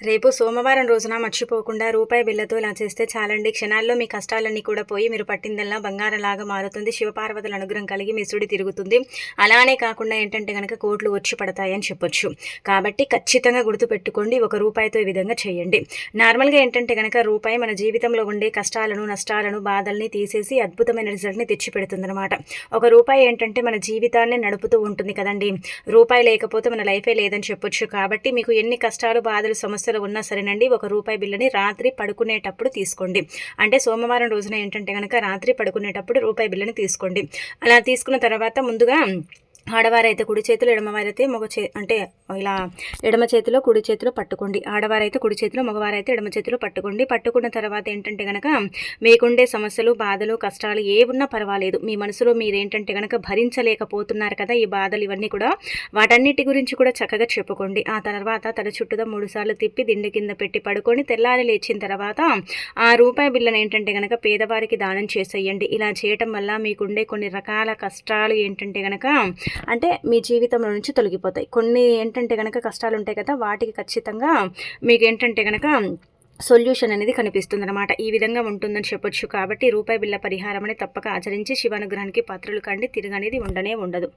రేపు సోమవారం రోజున మర్చిపోకుండా రూపాయి బిళ్ళతో ఇలా చేస్తే చాలండి. క్షణాల్లో మీ కష్టాలన్నీ కూడా పోయి మీరు పట్టిందల్లా బంగారంలాగా మారుతుంది. శివపార్వతుల అనుగ్రహం కలిగి మీ సుడి తిరుగుతుంది. అలానే కాకుండా ఏంటంటే గనక కోట్లు వచ్చి పడతాయని చెప్పొచ్చు. కాబట్టి ఖచ్చితంగా గుర్తుపెట్టుకోండి. ఒక రూపాయితో ఈ విధంగా చేయండి. నార్మల్గా ఏంటంటే గనక రూపాయి మన జీవితంలో ఉండే కష్టాలను, నష్టాలను, బాధల్ని తీసేసి అద్భుతమైన రిజల్ట్ని తెచ్చిపెడుతుందన్నమాట. ఒక రూపాయి ఏంటంటే మన జీవితాన్ని నడుపుతూ ఉంటుంది కదండి. రూపాయి లేకపోతే మన లైఫే లేదని చెప్పొచ్చు. కాబట్టి మీకు ఎన్ని కష్టాలు, బాధలు, సమస్యలు ఉన్నా సరేనండి, ఒక రూపాయి బిల్లని రాత్రి పడుకునేటప్పుడు తీసుకోండి. అంటే సోమవారం రోజున ఏంటంటే కనుక రాత్రి పడుకునేటప్పుడు రూపాయి బిల్లని తీసుకోండి. అలా తీసుకున్న తర్వాత ముందుగా ఆడవారైతే కుడి చేతిలో, ఎడమవారైతే అంటే ఇలా ఎడమ చేతిలో కుడి చేతిలో పట్టుకోండి. ఆడవారైతే కుడి చేతిలో, మగవారైతే ఎడమ చేతిలో పట్టుకోండి. పట్టుకున్న తర్వాత ఏంటంటే గనక మీకుండే సమస్యలు, బాధలు, కష్టాలు ఏ ఉన్నా పర్వాలేదు. మీ మనసులో మీరేంటంటే గనక భరించలేకపోతున్నారు కదా ఈ బాధలు, ఇవన్నీ కూడా వాటన్నిటి గురించి కూడా చక్కగా చెప్పుకోండి. ఆ తర్వాత తల చుట్టూదా 3 సార్లు తిప్పి దిండు కింద పెట్టి పడుకొని తెల్లారి లేచిన తర్వాత ఆ రూపాయి బిళ్ళను ఏంటంటే గనక పేదవారికి దానం చేసేయండి. ఇలా చేయటం వల్ల మీకుండే కొన్ని రకాల కష్టాలు ఏంటంటే గనక అంటే మీ జీవితంలో నుంచి తొలగిపోతాయి. కొన్ని ఏంటంటే గనక కష్టాలు ఉంటాయి కదా, వాటికి ఖచ్చితంగా మీకు ఏంటంటే గనక సొల్యూషన్ అనేది కనిపిస్తుందన్నమాట. ఈ విధంగా ఉంటుందని చెప్పొచ్చు. కాబట్టి రూపాయి బిళ్ళ పరిహారం అనేది తప్పక ఆచరించి శివానుగ్రహానికి పాత్రలు కండి. తిరుగు అనేది ఉండనే ఉండదు.